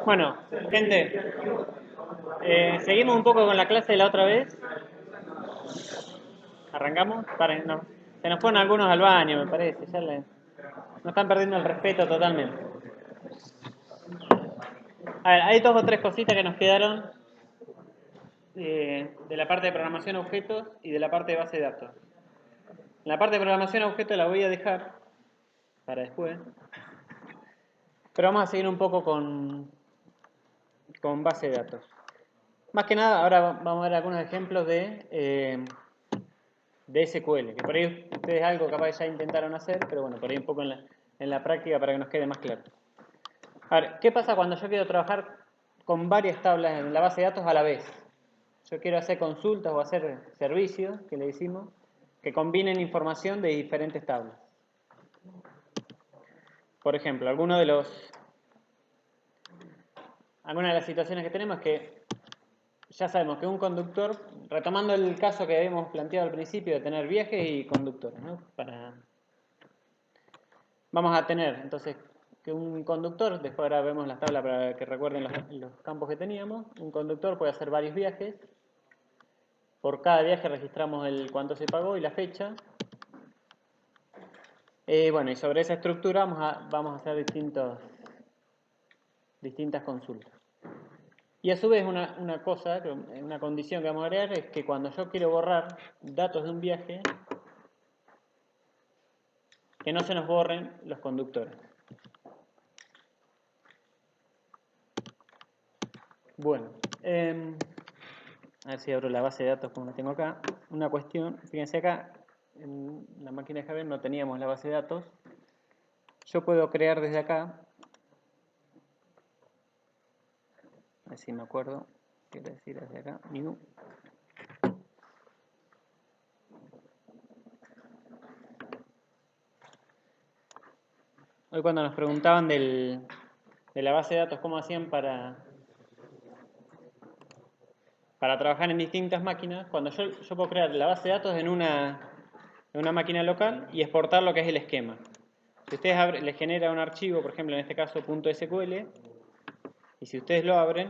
Bueno, gente, seguimos un poco con la clase de la otra vez. ¿Arrancamos? Paren, no. Se nos fueron algunos al baño, me parece. Nos están perdiendo el respeto totalmente. A ver, hay dos o tres cositas que nos quedaron de la parte de programación a objetos y de la parte de base de datos. La parte de programación a objetos la voy a dejar para después. Pero vamos a seguir un poco con base de datos. Más que nada, ahora vamos a ver algunos ejemplos de SQL, que por ahí ustedes algo capaz ya intentaron hacer, pero bueno, por ahí un poco en la práctica para que nos quede más claro. A ver, ¿qué pasa cuando yo quiero trabajar con varias tablas en la base de datos a la vez? Yo quiero hacer consultas o hacer servicios, que le decimos, que combinen información de diferentes tablas. Por ejemplo, alguna de las situaciones que tenemos es que ya sabemos que un conductor, retomando el caso que habíamos planteado al principio de tener viajes y conductores, ¿no? Vamos a tener entonces que un conductor, después ahora vemos las tablas para que recuerden los campos que teníamos, un conductor puede hacer varios viajes, por cada viaje registramos el cuánto se pagó y la fecha. Bueno, y sobre esa estructura vamos a hacer distintas consultas. Y a su vez una condición que vamos a agregar es que cuando yo quiero borrar datos de un viaje, que no se nos borren los conductores. Bueno, a ver si abro la base de datos como la tengo acá. Una cuestión, fíjense acá, en la máquina de Javier no teníamos la base de datos. Yo puedo crear desde acá, a ver si me acuerdo, quiero decir desde acá, new. Hoy cuando nos preguntaban de la base de datos, cómo hacían para trabajar en distintas máquinas, cuando yo puedo crear la base de datos en una máquina local y exportar lo que es el esquema. Si ustedes les genera un archivo, por ejemplo en este caso .sql, y si ustedes lo abren,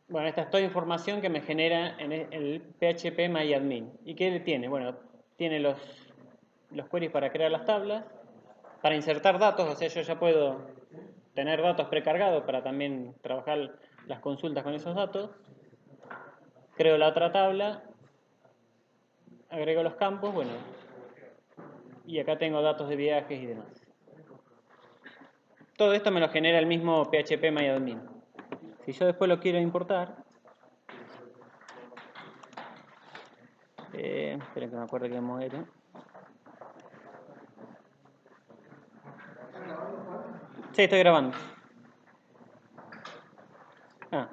bueno, esta es toda información que me genera en el PHP MyAdmin. ¿Y qué tiene? Bueno, tiene los queries para crear las tablas, para insertar datos, o sea, yo ya puedo tener datos precargados para también trabajar las consultas con esos datos. Creo la otra tabla, agrego los campos, bueno, y acá tengo datos de viajes y demás. Todo esto me lo genera el mismo PHP MyAdmin. Si yo después lo quiero importar, esperen que me acuerde que modelo. Sí, estoy grabando.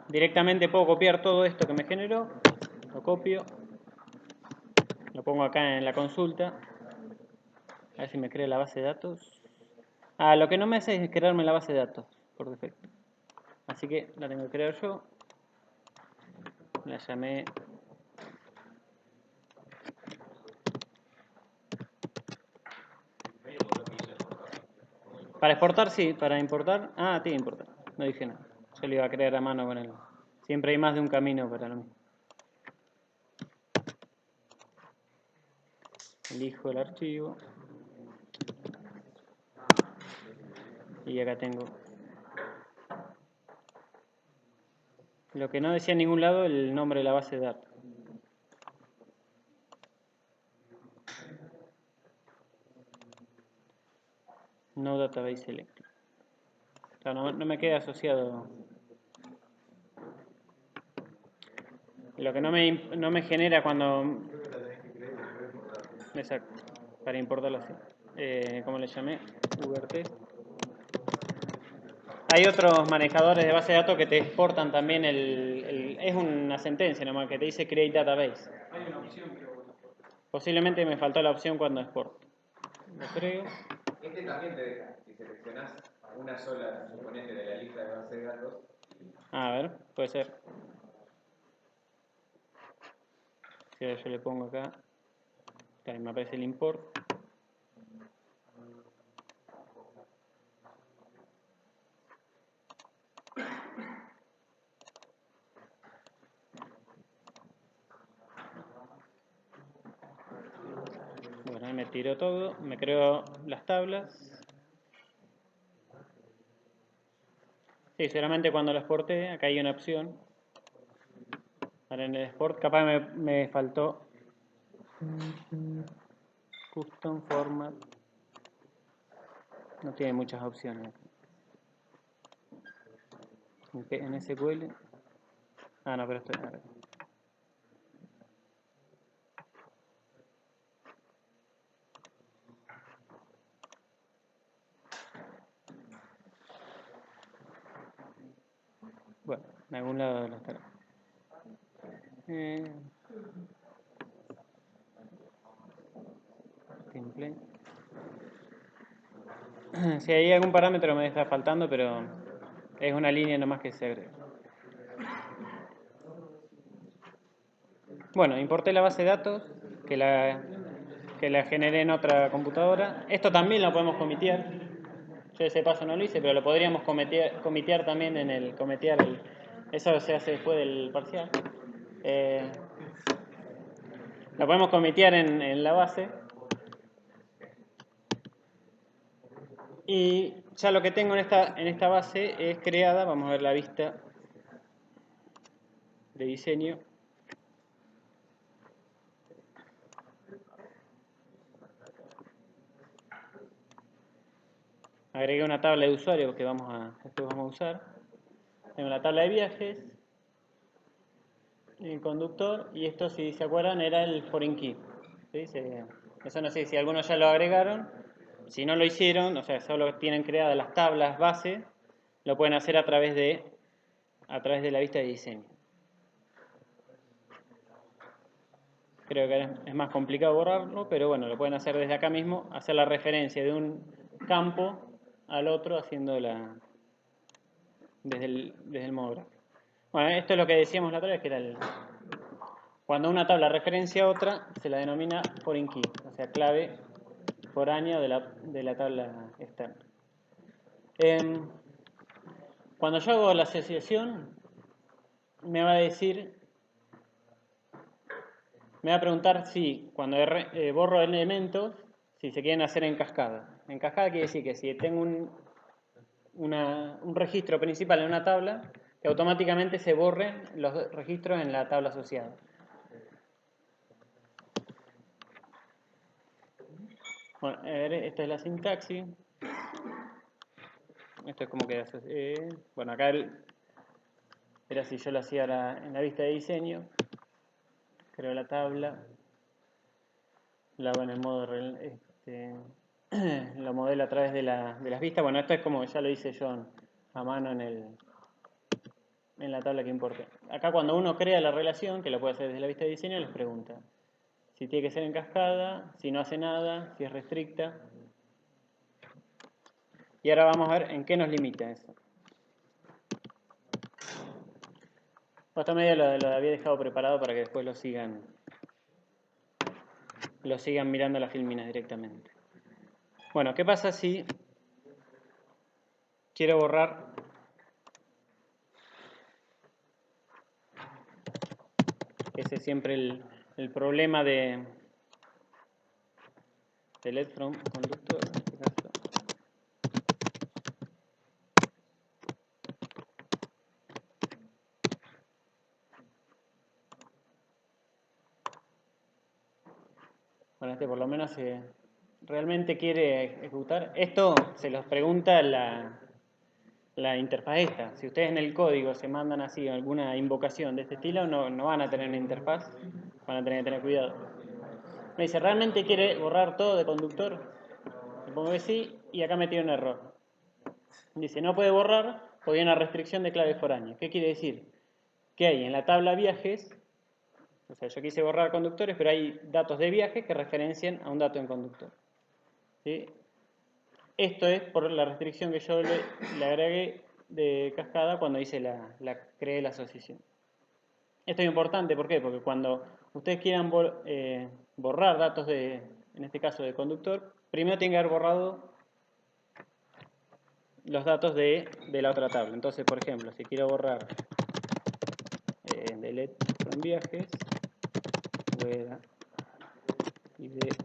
Directamente puedo copiar todo esto que me generó, lo copio, lo pongo acá en la consulta, a ver si me crea la base de datos. Lo que no me hace es crearme la base de datos por defecto, así que la tengo que crear yo. La llamé para exportar, sí, para importar. Tiene que importar, no dije nada, yo lo iba a crear a mano con él. Siempre hay más de un camino para lo mismo. Elijo el archivo y acá tengo lo que no decía en ningún lado, el nombre de la base de datos. No database select. O sea, no me queda asociado. Lo que no me genera cuando... Exacto, para importarlo así. ¿Cómo le llamé? UberTest. Hay otros manejadores de base de datos que te exportan también es una sentencia nomás que te dice create database. Hay una opción, creo. Posiblemente me faltó la opción cuando exporto. Lo creo. Este también te deja, si seleccionás una sola componente de la lista de base de datos. A ver, puede ser. Si ahora yo le pongo acá, me aparece el import. retiro todo, me creo las tablas. Sí, seguramente cuando lo exporté, acá hay una opción. Ahora en el export, capaz me faltó Custom Format. No tiene muchas opciones. En SQL. Ah, no, pero esto es. Bueno, en algún lado lo estará. Template. Si hay algún parámetro me está faltando, pero es una línea nomás que se agrega. Bueno, importé la base de datos que la generé en otra computadora. Esto también lo podemos comitear. Yo ese paso no lo hice, pero lo podríamos comitear también en el comitear. Eso se hace después del parcial. Lo podemos comitear en la base. Y ya lo que tengo en esta base es creada. Vamos a ver la vista de diseño. Agregué una tabla de usuarios que después vamos a usar. Tengo la tabla de viajes, el conductor, y esto, si se acuerdan, era el foreign key. ¿Sí? Eso no sé si algunos ya lo agregaron. Si no lo hicieron, o sea, solo tienen creadas las tablas base, lo pueden hacer a través de la vista de diseño. Creo que es más complicado borrarlo, pero bueno, lo pueden hacer desde acá mismo, hacer la referencia de un campo al otro haciendo desde el modo gráfico. Bueno, esto es lo que decíamos la otra vez, que era cuando una tabla referencia a otra, se la denomina foreign key, o sea, clave foránea de la tabla externa. Cuando yo hago la asociación, me va a preguntar si cuando borro elementos, si se quieren hacer en cascada. En cascada quiere decir que si tengo un registro principal en una tabla, que automáticamente se borren los registros en la tabla asociada. Bueno, esta es la sintaxis. Esto es como queda. Bueno, acá era si yo lo hacía en la vista de diseño. Creo la tabla. La hago en el modo lo modelo a través de las vistas. Bueno, esto es como ya lo hice yo a mano en la tabla que importé. Acá cuando uno crea la relación, que lo puede hacer desde la vista de diseño, les pregunta si tiene que ser en cascada, si no hace nada, si es restricta. Y ahora vamos a ver en qué nos limita eso. Esta media lo había dejado preparado para que después lo sigan mirando las filminas directamente. Bueno, ¿qué pasa si quiero borrar ese es siempre el problema de delete from conductor, en este caso. Bueno, por lo menos realmente quiere ejecutar. Esto se los pregunta la interfaz esta. Si ustedes en el código se mandan así alguna invocación de este estilo, no van a tener una interfaz, van a tener que tener cuidado. Me dice, ¿realmente quiere borrar todo de conductor? Le pongo que sí, y acá me tira un error. Dice, no puede borrar porque hay una restricción de clave foránea. ¿Qué quiere decir? Que hay en la tabla viajes, o sea, yo quise borrar conductores, pero hay datos de viajes que referencian a un dato en conductor. ¿Sí? Esto es por la restricción que yo le agregué de cascada cuando creé la asociación. Esto es importante, ¿por qué? Porque cuando ustedes quieran borrar datos en este caso de conductor, primero tienen que haber borrado los datos de la otra tabla. Entonces, por ejemplo, si quiero borrar delete from viajes, voy a ir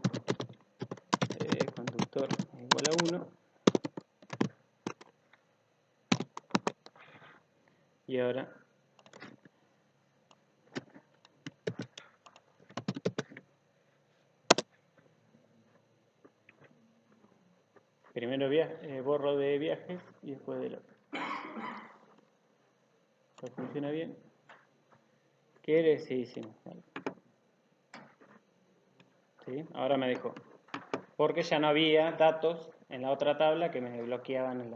1. Y ahora primero borro de viajes y después de otro. Esto funciona bien. ¿Quiere? Sí, sí. Vale. ¿Sí? Ahora me dejó. Porque ya no había datos en la otra tabla que me bloqueaban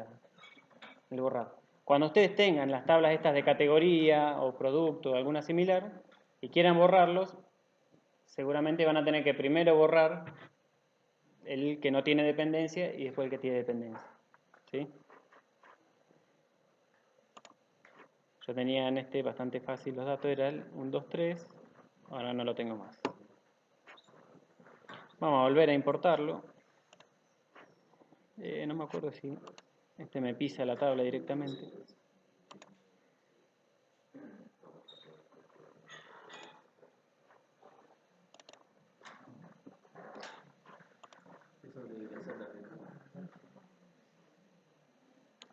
el borrado. Cuando ustedes tengan las tablas estas de categoría o producto o alguna similar y quieran borrarlos, seguramente van a tener que primero borrar el que no tiene dependencia y después el que tiene dependencia. ¿Sí? Yo tenía en este bastante fácil los datos, era el 1, 2, 3, ahora no lo tengo más. Vamos a volver a importarlo. No me acuerdo si este me pisa la tabla directamente.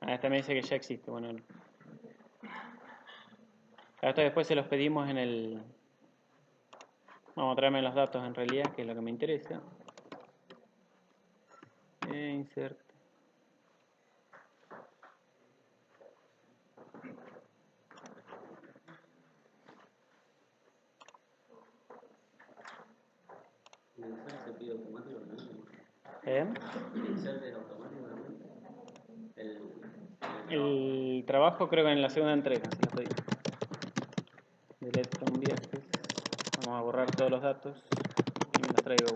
Esta me dice que ya existe. Bueno, esto después se los pedimos en el... Vamos a traerme los datos en realidad, que es lo que me interesa. Insert. El trabajo creo que en la segunda entrega se lo pedí. Delete from viajes. Vamos a borrar todos los datos y me los traigo.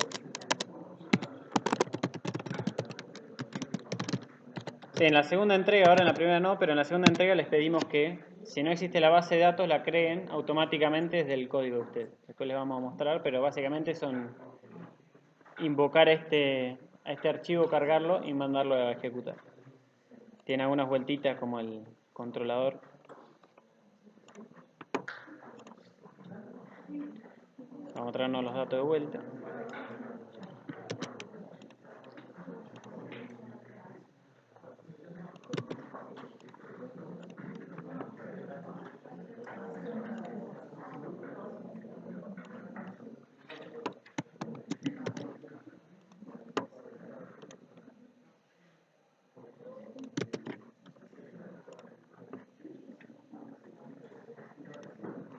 Sí, en la segunda entrega, ahora en la primera no, pero en la segunda entrega les pedimos que si no existe la base de datos la creen automáticamente desde el código de ustedes. Después les vamos a mostrar, pero básicamente son invocar a este archivo, cargarlo y mandarlo a ejecutar. Tiene algunas vueltitas como el controlador. Vamos a traernos los datos de vuelta.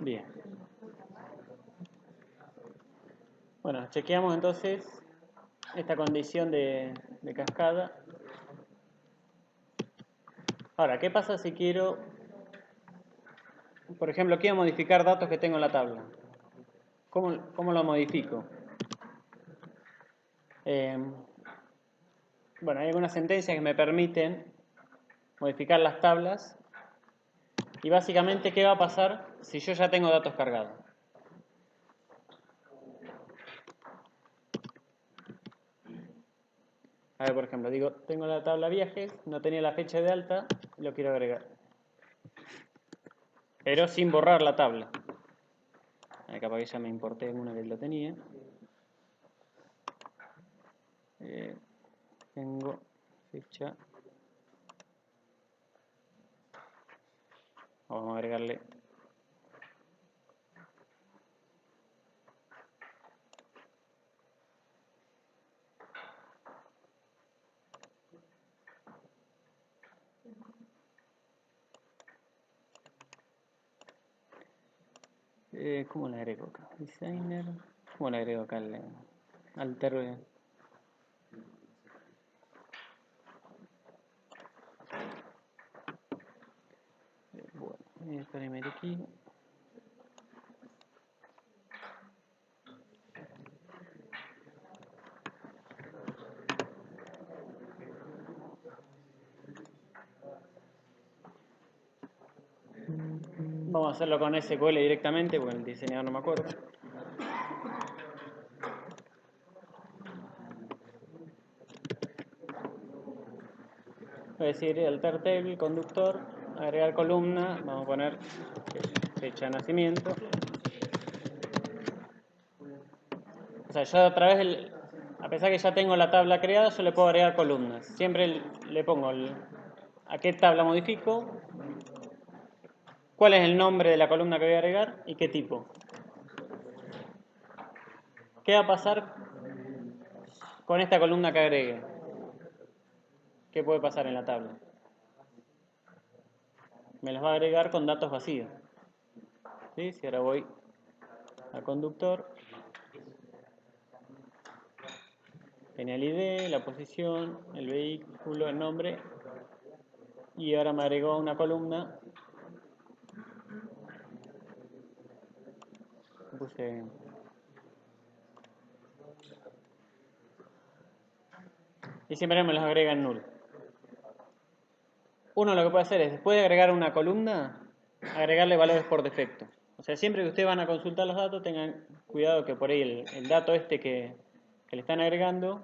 Bien. Bueno, chequeamos entonces esta condición de cascada. Ahora, ¿qué pasa si quiero, por ejemplo, quiero modificar datos que tengo en la tabla? ¿Cómo lo modifico? Bueno, hay algunas sentencias que me permiten modificar las tablas. Y básicamente, ¿qué va a pasar si yo ya tengo datos cargados? A ver, por ejemplo, digo, tengo la tabla viajes, no tenía la fecha de alta, y lo quiero agregar. Pero sin borrar la tabla. Capaz que ya me importé una que lo tenía. Tengo fecha. Vamos a agregarle. ¿Cómo le agrego acá? Designer. ¿Cómo le agrego acá al alter? Bueno, espérame aquí. Vamos a hacerlo con SQL directamente, porque el diseñador no me acuerdo. Voy a decir alter table, conductor, agregar columna, vamos a poner fecha de nacimiento. O sea, yo a A pesar que ya tengo la tabla creada, yo le puedo agregar columnas. Siempre le pongo a qué tabla modifico, cuál es el nombre de la columna que voy a agregar y qué tipo. ¿Qué va a pasar con esta columna que agregue? ¿Qué puede pasar en la tabla? Me las va a agregar con datos vacíos. ¿Sí? Si ahora voy a conductor, tenía el ID, la posición, el vehículo, el nombre, y ahora me agregó una columna. Puse y siempre me los agrega en null. Uno lo que puede hacer es, después de agregar una columna, agregarle valores por defecto. O sea, siempre que ustedes van a consultar los datos, tengan cuidado que por ahí el dato este que le están agregando,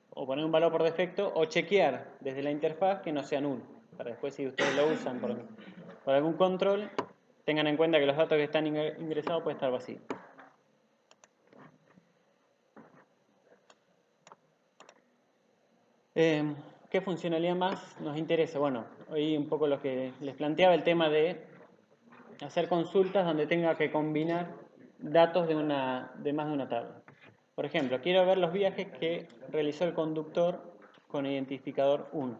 o poner un valor por defecto, o chequear desde la interfaz que no sea null. Para después, si ustedes lo usan por algún control, tengan en cuenta que los datos que están ingresados pueden estar vacíos. ¿Qué funcionalidad más nos interesa? Bueno, hoy un poco lo que les planteaba, el tema de hacer consultas donde tenga que combinar datos de más de una tabla. Por ejemplo, quiero ver los viajes que realizó el conductor con identificador 1.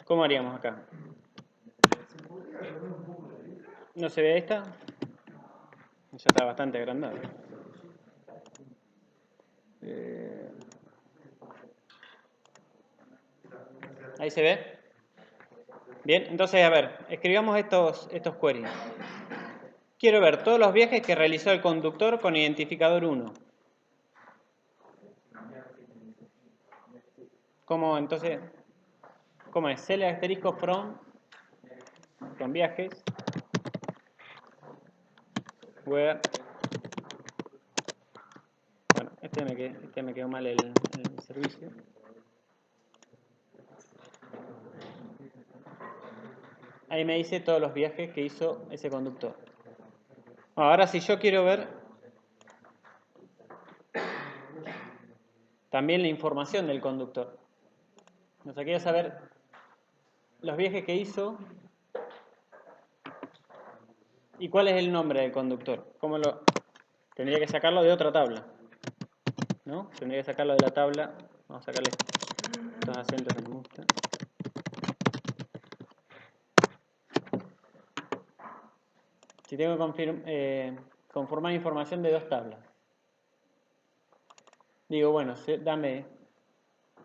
¿Cómo haríamos acá? ¿No se ve esta? Ya está bastante agrandado. ¿Ahí se ve? Bien, entonces a ver, escribamos estos queries. Quiero ver todos los viajes que realizó el conductor con identificador 1. ¿Cómo entonces? ¿Cómo es? Select asterisco from con viajes where. Bueno, este me quedó mal el servicio. Ahí me dice todos los viajes que hizo ese conductor. Ahora si yo quiero ver también la información del conductor. O sea, quiero saber los viajes que hizo y cuál es el nombre del conductor. ¿Cómo lo? Tendría que sacarlo de otra tabla, ¿no? Tendría que sacarlo de la tabla. Vamos a sacarle estos acentos que me gustan. Si tengo que conformar información de dos tablas. Digo, bueno, dame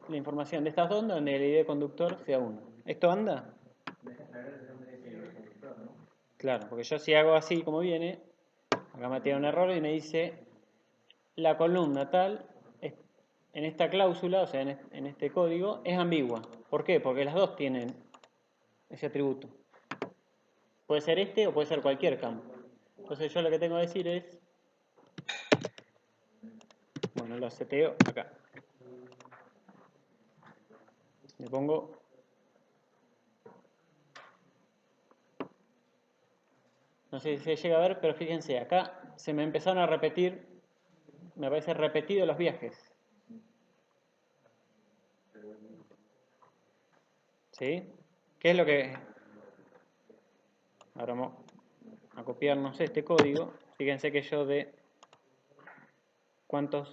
la información de estas dos donde el ID de conductor sea 1. ¿Esto anda? Claro, porque yo si hago así como viene, acá me tira un error y me dice la columna tal, en esta cláusula, o sea, en este código, es ambigua. ¿Por qué? Porque las dos tienen ese atributo. Puede ser este o puede ser cualquier campo. Entonces yo lo que tengo que decir es, bueno, lo seteo acá. Le pongo no sé si se llega a ver, pero fíjense, acá se me empezaron a repetir, me parece repetido los viajes. ¿Sí? ¿Qué es lo que? Ahora vamos a copiarnos este código. Fíjense que yo de cuántos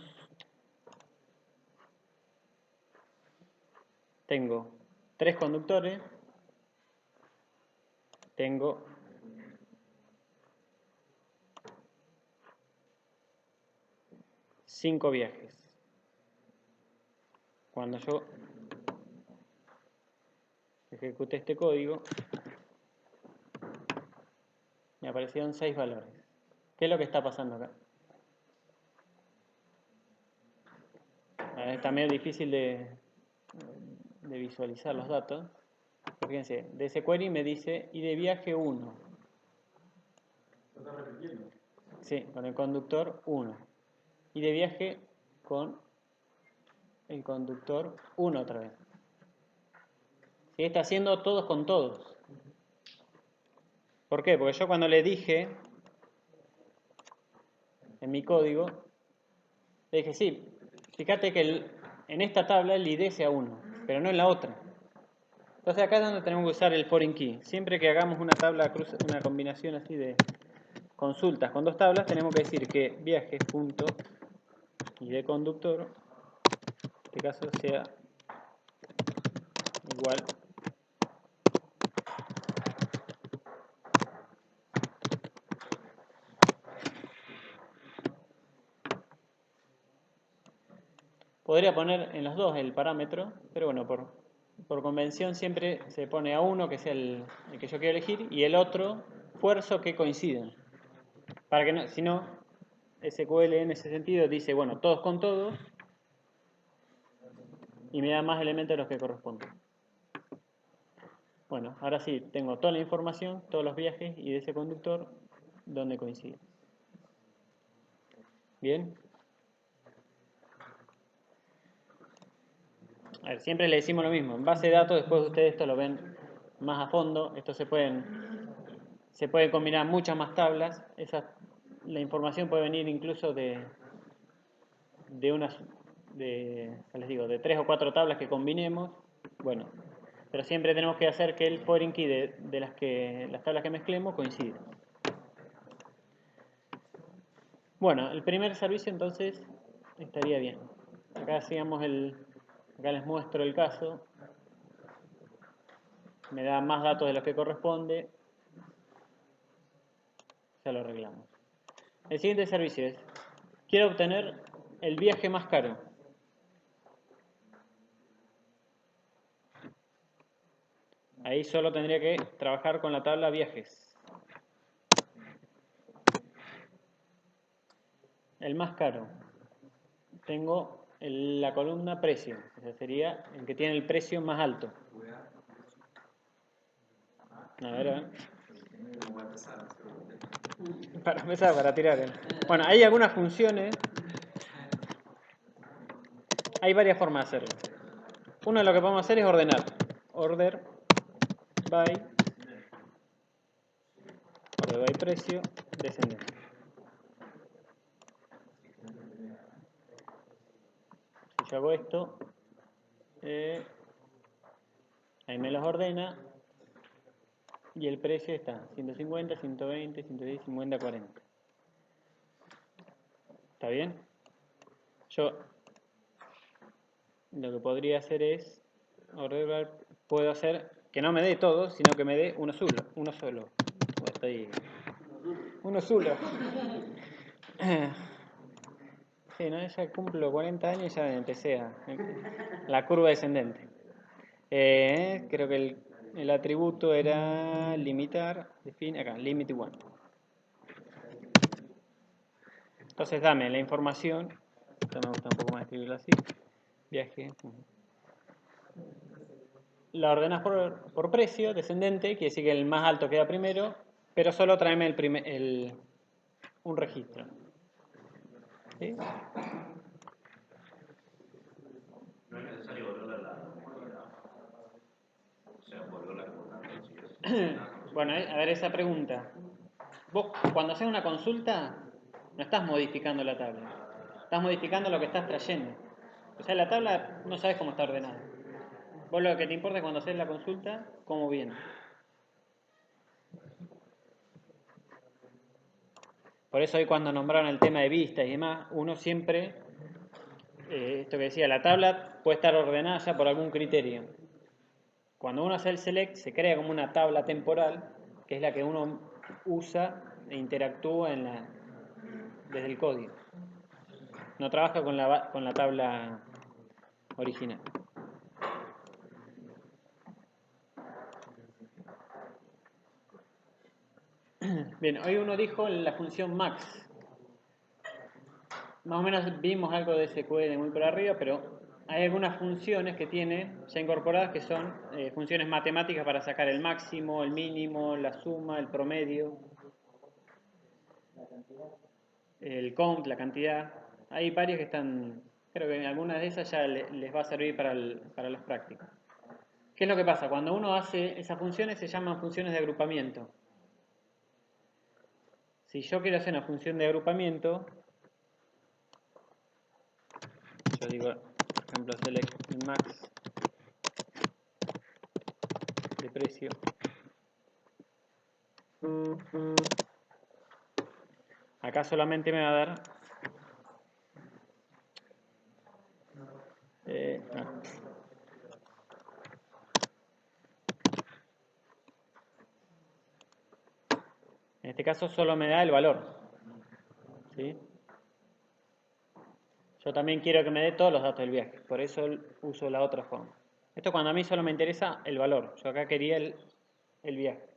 tengo 3 conductores, tengo 5 viajes. Cuando yo ejecute este código, me aparecieron 6 valores. ¿Qué es lo que está pasando acá? Está medio difícil de visualizar los datos. Fíjense, de ese query me dice y de viaje 1. ¿Lo estás repitiendo? Sí, con el conductor 1. Y de viaje con el conductor 1 otra vez. ¿Sí? Está haciendo todos con todos. ¿Por qué? Porque yo cuando le dije en mi código, le dije, sí, fíjate que en esta tabla el ID sea 1, pero no en la otra. Entonces acá es donde tenemos que usar el foreign key. Siempre que hagamos una tabla, una combinación así de consultas con dos tablas, tenemos que decir que viajes.id conductor, en este caso sea igual. Podría poner en los dos el parámetro, pero bueno, por convención siempre se pone a uno, que sea el que yo quiero elegir, y el otro, fuerzo que coincidan. Para que no, si no, SQL en ese sentido dice, bueno, todos con todos, y me da más elementos de los que corresponden. Bueno, ahora sí, tengo toda la información, todos los viajes y de ese conductor, donde coincide. ¿Bien? A ver, siempre le decimos lo mismo. En base de datos, después ustedes esto lo ven más a fondo. Esto se pueden combinar muchas más tablas. La información puede venir incluso de de 3 o 4 tablas que combinemos. Bueno, pero siempre tenemos que hacer que el foreign key de las tablas que mezclemos coincida. Bueno, el primer servicio entonces estaría bien. Acá acá les muestro el caso. Me da más datos de los que corresponde. Ya lo arreglamos. El siguiente servicio es, quiero obtener el viaje más caro. Ahí solo tendría que trabajar con la tabla viajes. El más caro. Tengo la columna precio. Ese sería el que tiene el precio más alto. A ver. Para empezar, para tirar. Bueno, hay algunas funciones. Hay varias formas de hacerlo. Uno de lo que podemos hacer es ordenar. Order by precio descendente. Si yo hago esto, ahí me los ordena y el precio está 150, 120, 110, 50, 40. ¿Está bien? Yo lo que podría hacer es ordenar, puedo hacer que no me dé todo, sino que me dé uno solo. Uno solo. Sí, ¿no? Ya cumplo 40 años y ya empecé la curva descendente. Creo que el atributo era limitar, define acá, limit 1. Entonces dame la información, esto me gusta un poco más escribirlo así, viaje. La ordenas por precio, descendente, quiere decir que el más alto queda primero, pero solo tráeme un registro. ¿Sí? No es necesario volver a la normalidad. O sea, volver a la constancia. Bueno, a ver esa pregunta. Vos, cuando haces una consulta, no estás modificando la tabla. Estás modificando lo que estás trayendo. O sea, la tabla no sabes cómo está ordenada. Vos lo que te importa es cuando haces la consulta, cómo viene. Por eso hoy cuando nombraron el tema de vistas y demás, uno siempre, esto que decía, la tabla puede estar ordenada ya por algún criterio. Cuando uno hace el select, se crea como una tabla temporal, que es la que uno usa e interactúa desde el código. No trabaja con la tabla original. Bien, hoy uno dijo la función max. Más o menos vimos algo de SQL muy por arriba, pero hay algunas funciones que tiene ya incorporadas que son funciones matemáticas para sacar el máximo, el mínimo, la suma, el promedio, el count, la cantidad. Hay varias que están, creo que algunas de esas ya les va a servir para los prácticos. ¿Qué es lo que pasa? Cuando uno hace esas funciones se llaman funciones de agrupamiento. Si yo quiero hacer una función de agrupamiento, yo digo, por ejemplo, select el max de precio. Acá solamente me va a dar no. En este caso solo me da el valor, ¿sí? Yo también quiero que me dé todos los datos del viaje, por eso uso la otra forma. Esto cuando a mí solo me interesa el valor, yo acá quería el viaje.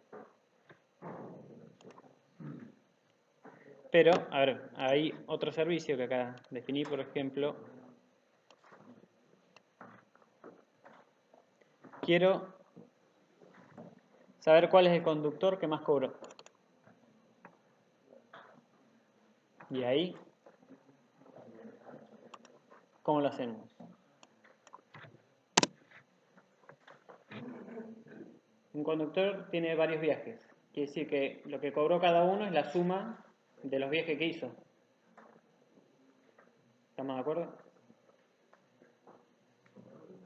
Pero, a ver, hay otro servicio que acá definí, por ejemplo. Quiero saber cuál es el conductor que más cobró. Y ahí, ¿cómo lo hacemos? Un conductor tiene varios viajes. Quiere decir que lo que cobró cada uno es la suma de los viajes que hizo. ¿Estamos de acuerdo?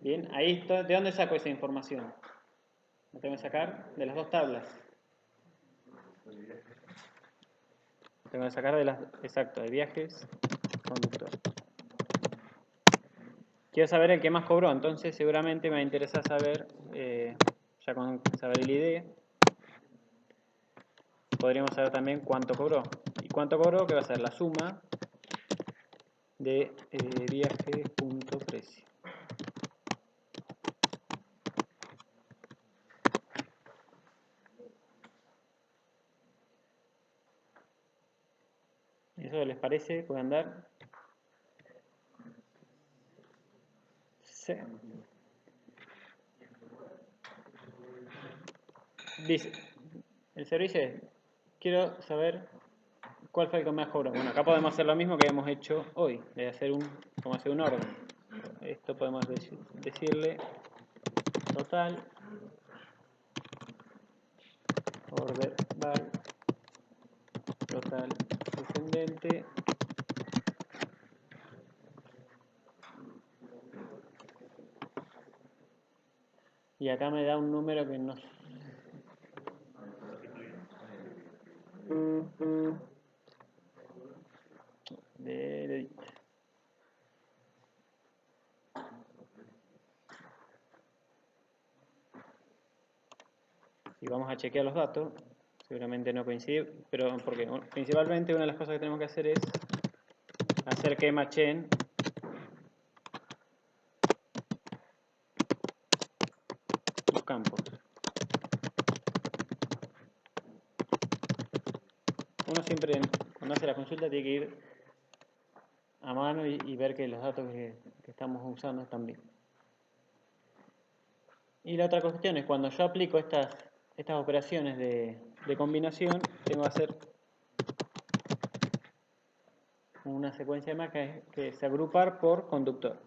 Bien, ahí está. ¿De dónde saco esa información? La tengo que sacar de las dos tablas. La tengo que sacar de las, exacto, de viajes, conductor. Quiero saber el que más cobró, entonces seguramente me interesa saber, ya con saber el ID, podríamos saber también cuánto cobró. ¿Y cuánto cobró? Que va a ser la suma de viaje.precio. ¿Eso les parece? ¿Pueden dar? Sí. Dice, el servicio es, quiero saber cuál fue el que más cobró. Bueno, acá podemos hacer lo mismo que hemos hecho hoy, de hacer como hacer un orden. Esto podemos decirle total, order bar, total descendente, y acá me da un número que no de y vamos a chequear los datos. Seguramente no coincide, pero porque principalmente una de las cosas que tenemos que hacer es hacer que machen los campos. Uno siempre, cuando hace la consulta, tiene que ir a mano y ver que los datos que estamos usando están bien. Y la otra cuestión es cuando yo aplico estas operaciones de combinación, tengo que hacer una secuencia de marcas que es agrupar por conductor.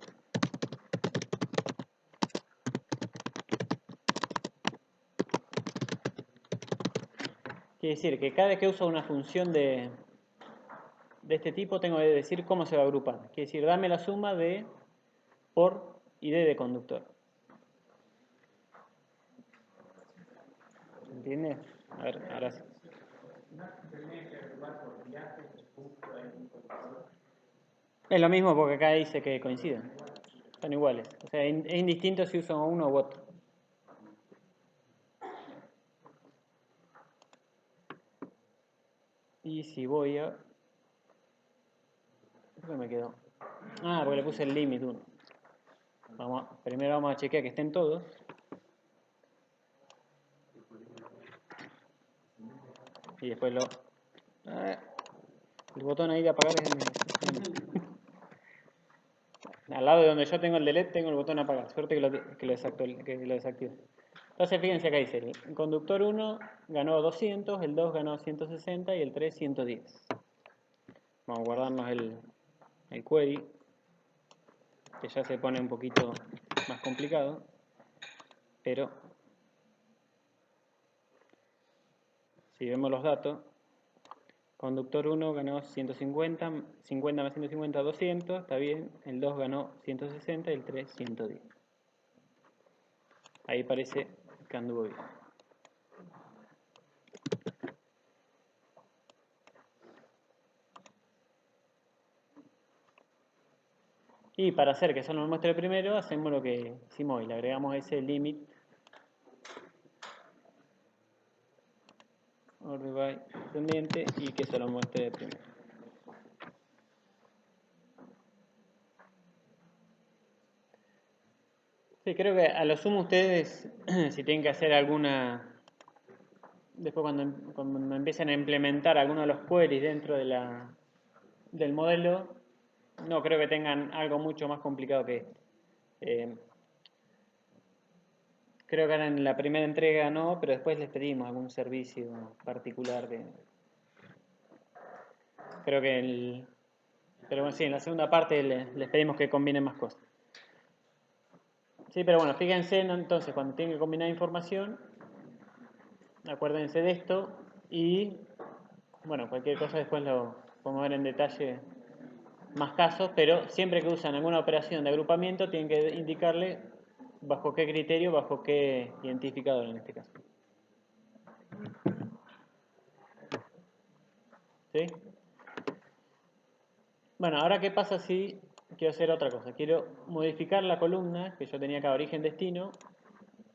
Quiere decir que cada vez que uso una función de este tipo tengo que decir cómo se va a agrupar. Quiere decir, dame la suma de por ID de conductor. ¿Entiendes? A ver, ahora sí. Es lo mismo porque acá dice que coinciden. Son iguales. O sea, es indistinto si uso uno u otro. Y si voy a... ¿Por qué me quedó? Ah, porque le puse el limit 1. Primero vamos a chequear que estén todos. Y después el botón ahí de apagar es al lado de donde yo tengo el delete tengo el botón apagar. Suerte que lo desactivo. Entonces fíjense acá dice, el conductor 1 ganó 200, el 2 ganó 160 y el 3 110. Vamos a guardarnos el query, que ya se pone un poquito más complicado, pero si vemos los datos, Conductor 1 ganó 150, 50 más 150, 200, está bien. El 2 ganó 160 y el 3, 110. Ahí parece que anduvo bien. Y para hacer que solo nos muestre primero, hacemos lo que hicimos hoy. Le agregamos ese limit order by descendiente y que se lo muestre primero. Sí, creo que a lo sumo ustedes, si tienen que hacer alguna, después cuando empiecen a implementar alguno de los queries dentro de del modelo, no creo que tengan algo mucho más complicado que este. Creo que ahora en la primera entrega no, pero después les pedimos algún servicio particular que... Creo que pero bueno, sí, en la segunda parte les pedimos que combinen más cosas. Sí, pero bueno, fíjense entonces cuando tienen que combinar información, acuérdense de esto y bueno, cualquier cosa después lo podemos ver en detalle más casos, pero siempre que usan alguna operación de agrupamiento tienen que indicarle bajo qué criterio, bajo qué identificador en este caso. ¿Sí? Bueno, ahora qué pasa si quiero hacer otra cosa. Quiero modificar la columna que yo tenía acá, origen-destino,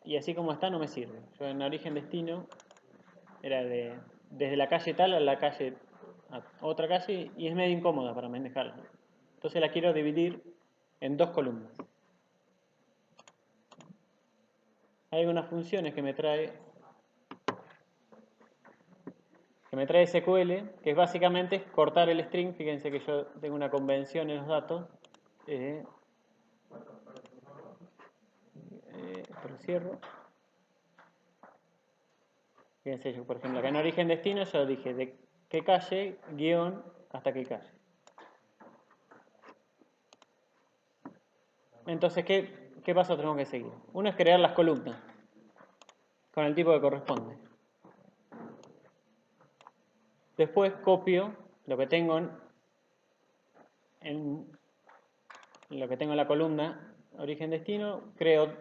y así como está no me sirve. Yo en origen-destino era desde la calle tal a la calle a otra calle y es medio incómoda para manejarla. Entonces la quiero dividir en dos columnas. Hay unas funciones que me trae SQL, que es básicamente cortar el string. Fíjense que yo tengo una convención en los datos. Lo cierro. Fíjense, yo, por ejemplo, acá en origen-destino yo dije de qué calle, guión, hasta qué calle. Entonces, ¿qué paso tenemos que seguir? Uno es crear las columnas con el tipo que corresponde. Después copio lo que tengo en la columna origen-destino, creo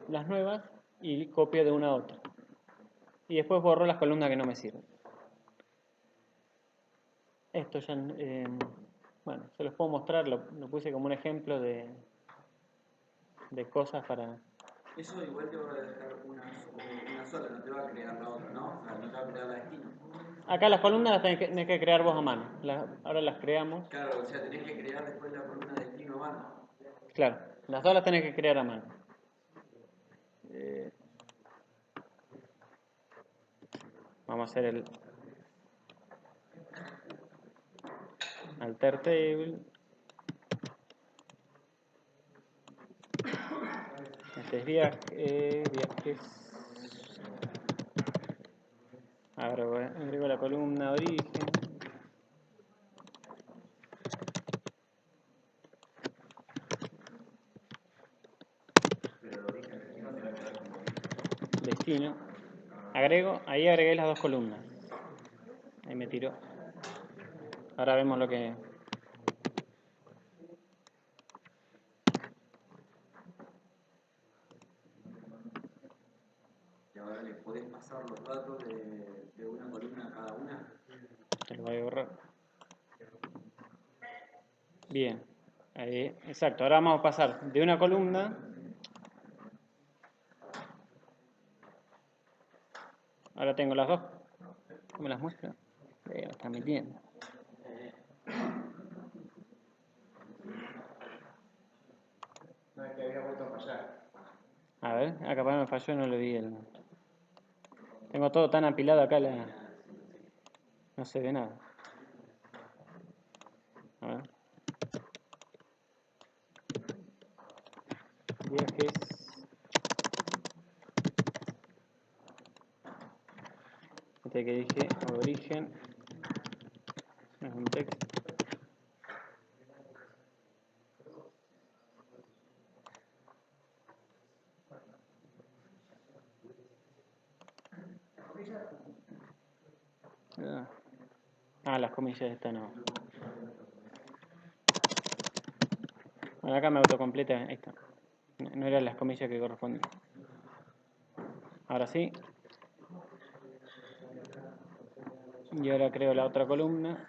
las nuevas y copio de una a otra. Y después borro las columnas que no me sirven. Esto ya, bueno, se los puedo mostrar, lo puse como un ejemplo de cosas para... Eso igual te va a dejar una sola, no te va a crear la otra, ¿no? O sea, no te va a crear la destino. Acá las columnas las tenés que crear vos a mano. Ahora las creamos. Claro, o sea, tenés que crear después la columna de destino a mano. Claro, las dos las tenés que crear a mano. Vamos a hacer el alter table. Este es viajes. Ahora agrego la columna origen. Destino. Ahí agregué las dos columnas. Ahí me tiró. Ahora vemos lo que... Y ahora le podés pasar los datos de una columna a cada una. Se lo voy a borrar. Bien. Ahí, exacto. Ahora vamos a pasar de una columna. Ahora tengo las dos. ¿Cómo las muestro? Me está metiendo. No, es que había vuelto a fallar. A ver, acá me falló, no lo vi. Tengo todo tan apilado acá, no se ve nada. A ver. Viajes. Este que dije, origen. Es un texto. Ah, las comillas están no. Bueno, acá me autocompleta. Ahí está. No eran las comillas que correspondían. Ahora sí. Y ahora creo la otra columna.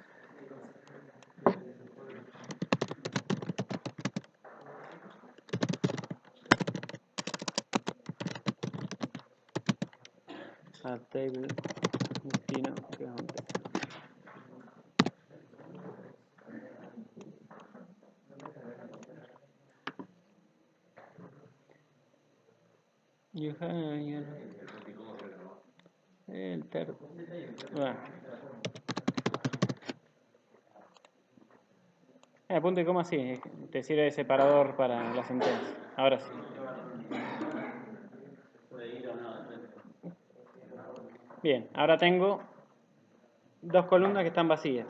A table destino que es un texto. You have el tercer. Bueno. Punto y coma sí, te sirve de separador para la sentencia. Ahora sí. Bien, ahora tengo dos columnas que están vacías.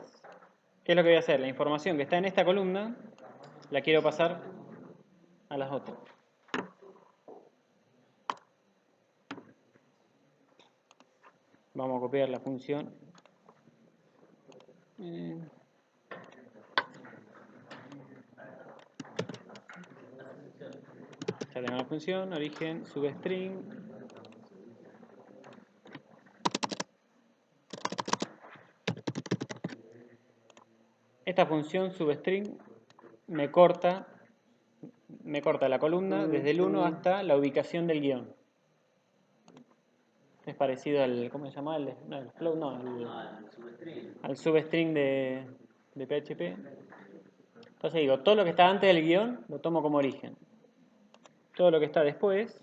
¿Qué es lo que voy a hacer? La información que está en esta columna la quiero pasar a las otras. Vamos a copiar la función. Ya tengo la función, origen, substring. Esta función substring me corta la columna desde el 1 hasta la ubicación del guión. Es parecido al, ¿cómo se llama? Al flow, no, al substring de PHP. Entonces digo, todo lo que está antes del guión lo tomo como origen. Todo lo que está después,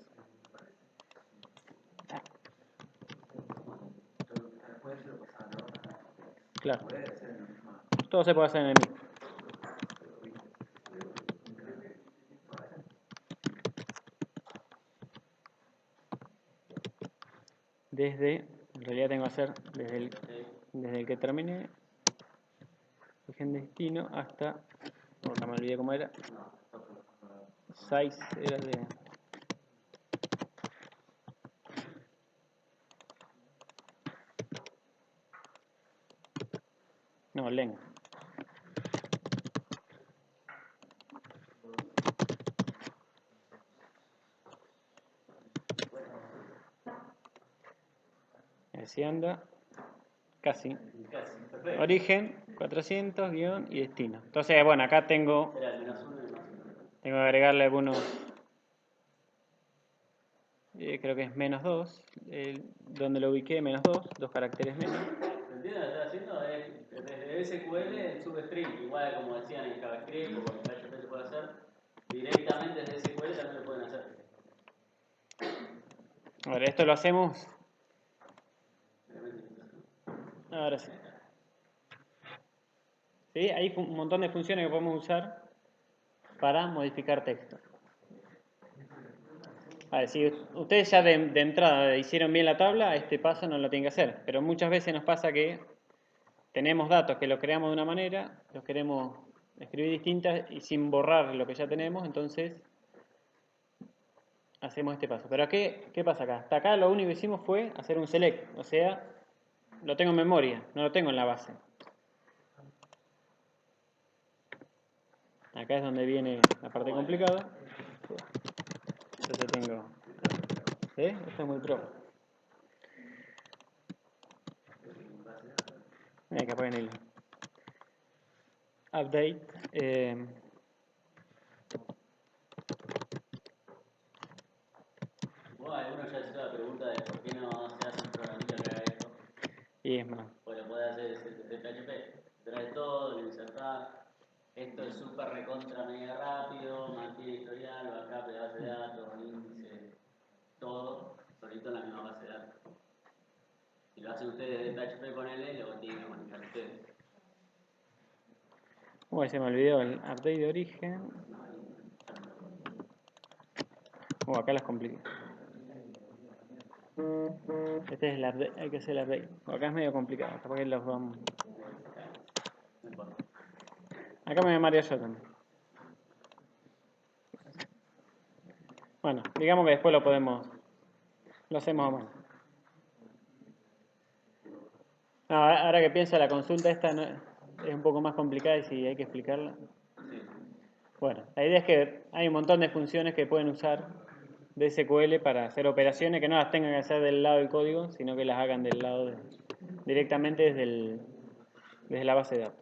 claro, todo se puede hacer en el mismo. En realidad tengo que hacer desde el que termine, origen destino hasta, no me olvidé cómo era, size era de... No, len. Así anda. Casi. Origen, 400, guión y destino. Entonces, bueno, acá tengo que agregarle algunos, creo que es -2, donde lo ubiqué, -2 caracteres menos. ¿Entiendes lo que estoy haciendo? Es desde SQL el substring, igual como decían en JavaScript o en PHP se puede hacer, directamente desde SQL también lo pueden hacer. Ahora, esto lo hacemos. Ahora sí. ¿Sí? Hay un montón de funciones que podemos usar para modificar texto. A ver, si ustedes ya de entrada hicieron bien la tabla, este paso no lo tienen que hacer. Pero muchas veces nos pasa que tenemos datos que los creamos de una manera, los queremos escribir distintas y sin borrar lo que ya tenemos, entonces hacemos este paso. Pero ¿qué pasa acá? Hasta acá lo único que hicimos fue hacer un select, o sea, lo tengo en memoria, no lo tengo en la base. Acá es donde viene la parte complicada. Entonces tengo... Esto es muy pro. Que ponen el update. Bueno, uno ya hizo la pregunta de por qué no se hace un programita que haga esto. Y es más. Pues lo puede hacer desde PHP. Trae todo, lo insertás. Esto es súper recontra mega rápido, mantiene historial, backup de base de datos, índice, todo, solito en la misma base de datos. Si lo hacen ustedes de PHP con L, luego tienen que manejar ustedes. Uy, se me olvidó el update de origen. Acá las compliqué. Este es el update, hay que hacer el update. Acá es medio complicado, capaz que los vamos. No importa. Acá me llamaría yo también. Bueno, digamos que después lo hacemos a mano. No, ahora que pienso, la consulta esta es un poco más complicada y si hay que explicarla. Sí. Bueno, la idea es que hay un montón de funciones que pueden usar de SQL para hacer operaciones que no las tengan que hacer del lado del código, sino que las hagan del lado directamente desde la base de datos.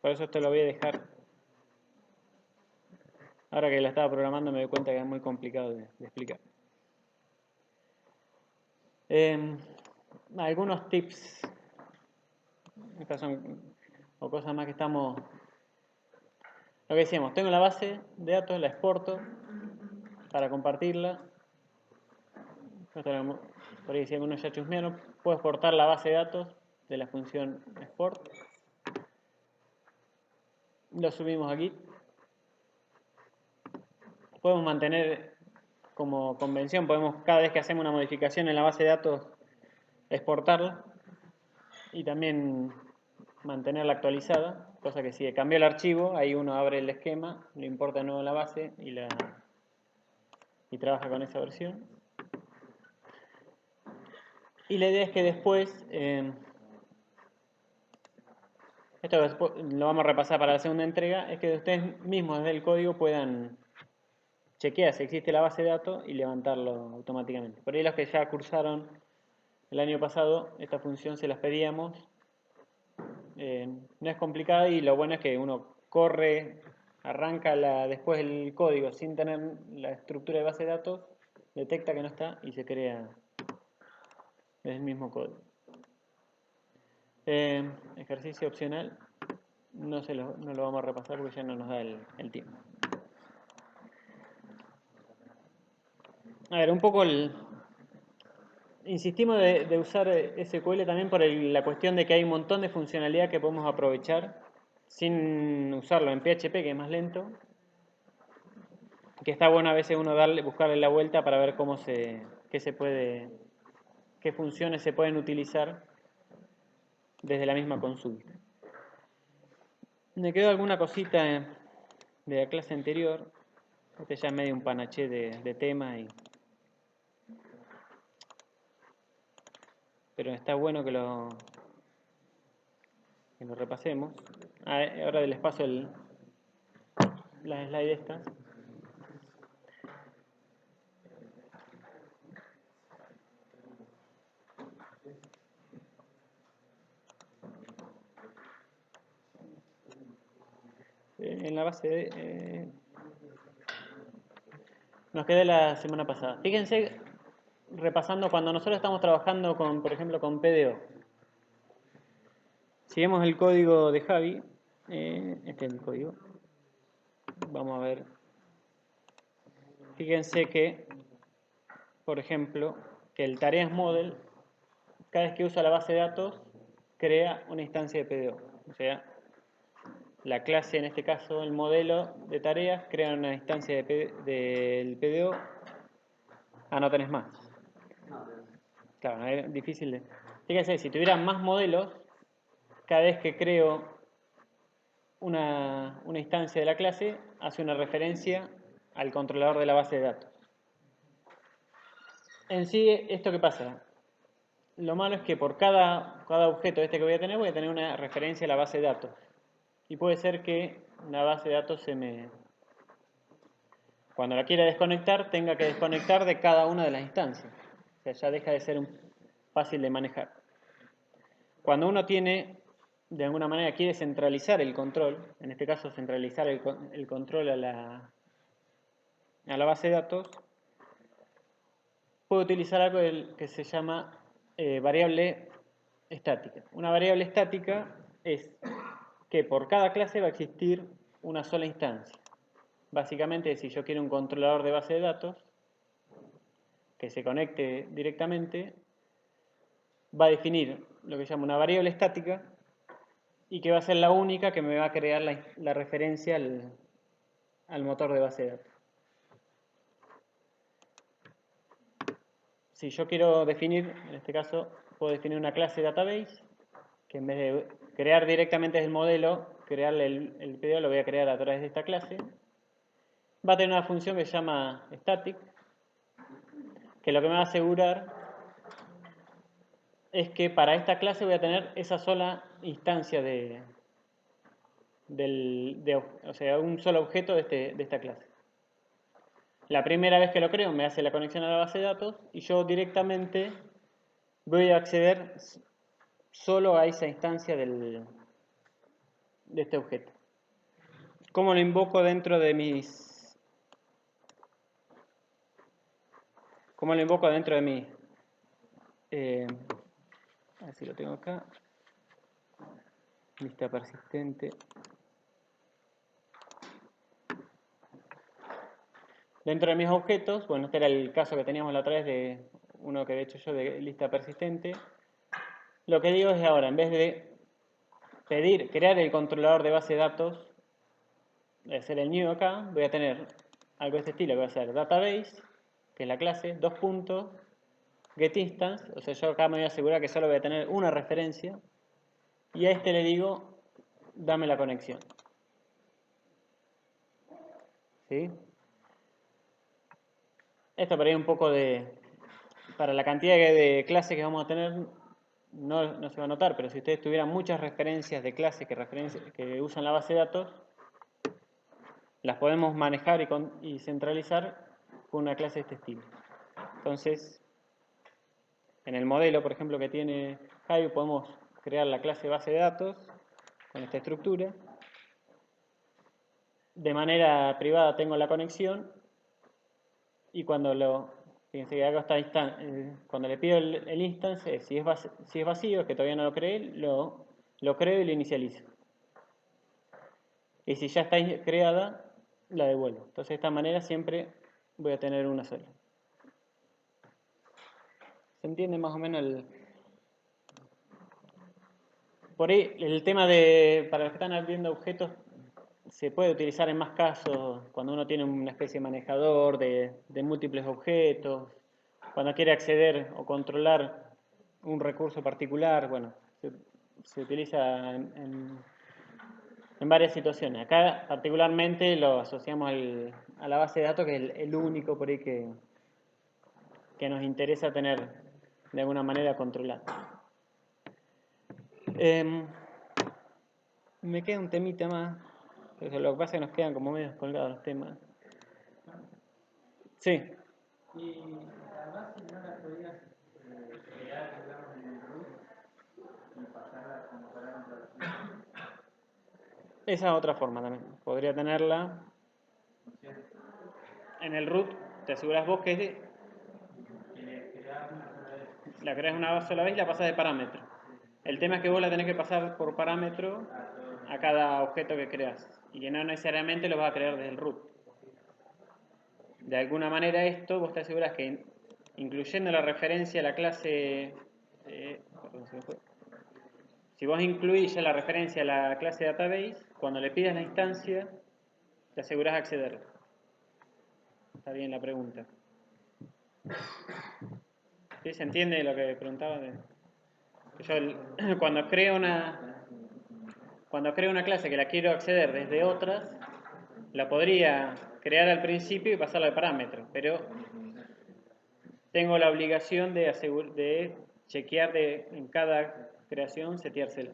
Por eso esto lo voy a dejar. Ahora que la estaba programando me doy cuenta que es muy complicado de explicar. Algunos tips. Estas son o cosas más que estamos... Lo que decíamos, tengo la base de datos, la exporto para compartirla. Por ahí si alguno ya chusmearon, puedo exportar la base de datos de la función export. Lo subimos aquí. Podemos mantener como convención, podemos cada vez que hacemos una modificación en la base de datos exportarla y también mantenerla actualizada, cosa que si cambió el archivo, ahí uno abre el esquema, lo importa de nuevo en la base y trabaja con esa versión. Y la idea es que después, esto después lo vamos a repasar para la segunda entrega, es que ustedes mismos desde el código puedan chequear si existe la base de datos y levantarlo automáticamente. Por ahí los que ya cursaron el año pasado, esta función se las pedíamos. No es complicada y lo bueno es que uno corre, arranca después el código sin tener la estructura de base de datos, detecta que no está y se crea desde el mismo código. Ejercicio opcional, no lo vamos a repasar porque ya no nos da el tiempo. A ver, un poco insistimos de usar SQL también por la cuestión de que hay un montón de funcionalidad que podemos aprovechar sin usarlo en PHP, que es más lento, que está bueno a veces uno buscarle la vuelta para ver qué funciones se pueden utilizar desde la misma consulta. Me quedó alguna cosita de la clase anterior, este ya es medio un panaché de tema, pero está bueno que lo repasemos. Ahora les paso las slides estas. En la base nos quedó la semana pasada. Fíjense, repasando, cuando nosotros estamos trabajando por ejemplo, con PDO. Si vemos el código de Javi, este es el código. Vamos a ver. Fíjense que, por ejemplo, que el tareas model, cada vez que usa la base de datos, crea una instancia de PDO. O sea, la clase, en este caso, el modelo de tareas, crea una instancia del PDO. No tenés más. Claro, es difícil de... Fíjense, si tuviera más modelos, cada vez que creo una instancia de la clase, hace una referencia al controlador de la base de datos. En sí, ¿esto qué pasa? Lo malo es que por cada objeto que voy a tener una referencia a la base de datos. Y puede ser que la base de datos cuando la quiera desconectar, tenga que desconectar de cada una de las instancias. O sea, ya deja de ser fácil de manejar. Cuando uno de alguna manera quiere centralizar el control, en este caso centralizar el control a la base de datos, puede utilizar algo que se llama variable estática. Una variable estática es que por cada clase va a existir una sola instancia. Básicamente, si yo quiero un controlador de base de datos que se conecte directamente, va a definir lo que se llama una variable estática y que va a ser la única que me va a crear la referencia al motor de base de datos. Si yo quiero definir, en este caso, puedo definir una clase database que en vez de crear directamente desde el modelo, crearle el PDO, lo voy a crear a través de esta clase. Va a tener una función que se llama static, que lo que me va a asegurar es que para esta clase voy a tener esa sola instancia o sea, un solo objeto de esta clase. La primera vez que lo creo me hace la conexión a la base de datos y yo directamente voy a acceder solo a esa instancia de este objeto. ¿Cómo lo invoco dentro de ¿Cómo lo invoco dentro de mi... a ver si lo tengo acá. Lista persistente. Dentro de mis objetos, bueno, este era el caso que teníamos la otra vez de uno que he hecho yo de lista persistente. Lo que digo es ahora, en vez de crear el controlador de base de datos, voy a hacer el new acá, voy a tener algo de este estilo, que va a ser database, que es la clase, 2 puntos, getInstance, o sea, yo acá me voy a asegurar que solo voy a tener una referencia, y a este le digo, dame la conexión. ¿Sí? Esto por ahí un poco para la cantidad de clases que vamos a tener, no se va a notar, pero si ustedes tuvieran muchas referencias de clases que usan la base de datos, las podemos manejar y centralizar con una clase de este estilo. Entonces, en el modelo, por ejemplo, que tiene Javi, podemos crear la clase base de datos con esta estructura. De manera privada tengo la conexión y fíjense que hago cuando le pido el instance, si es vacío, es que todavía no lo creé, lo creo y lo inicializo. Y si ya está creada, la devuelvo. Entonces de esta manera siempre voy a tener una sola. ¿Se entiende más o menos Por ahí el tema para los que están abriendo objetos, se puede utilizar en más casos cuando uno tiene una especie de manejador de múltiples objetos, cuando quiere acceder o controlar un recurso particular, bueno, se utiliza en varias situaciones. Acá particularmente lo asociamos a la base de datos, que es el único por ahí que nos interesa tener de alguna manera controlado. Me queda un temita más. Pero lo que pasa es que nos quedan como medio colgados los temas. Sí. Y además, si no la podías crear, digamos, en el root y pasarla como parámetro al final. Esa es otra forma también. Podría tenerla en el root. Te aseguras vos que la creas una sola vez y la pasas de parámetro. El tema es que vos la tenés que pasar por parámetro a cada objeto que creas y que no necesariamente lo vas a crear desde el root. De alguna manera esto vos te aseguras que incluyendo la referencia a la clase, si vos incluís ya la referencia a la clase database, cuando le pidas la instancia, te aseguras de acceder. Está bien la pregunta. ¿Sí? ¿Se entiende lo que preguntaba? Yo cuando creo una clase que la quiero acceder desde otras, la podría crear al principio y pasarla de parámetro, pero tengo la obligación de chequear en cada creación, seteársela.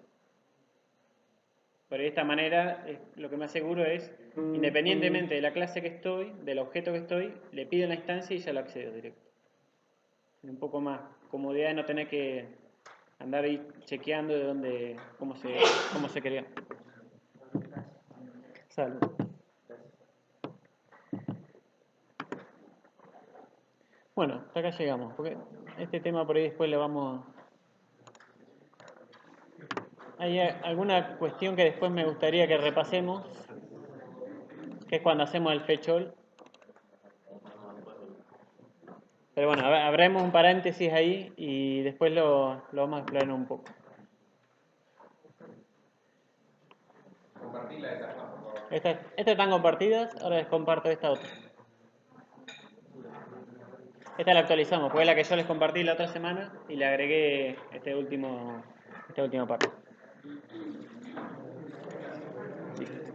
Pero de esta manera, lo que me aseguro es, independientemente de la clase que estoy, del objeto que estoy, le pido la instancia y ya lo accedo directo. Un poco más comodidad de no tener que andar ahí chequeando cómo se crea. Salud. Bueno, hasta acá llegamos, porque este tema por ahí después le vamos... Hay alguna cuestión que después me gustaría que repasemos, que es cuando hacemos el fetch all. Pero bueno, habremos un paréntesis ahí y después lo vamos a explorar un poco. Compartir la de esa, por favor. Estas están compartidas, ahora les comparto esta otra. Esta la actualizamos, porque es la que yo les compartí la otra semana y le agregué esta última parte. Listo.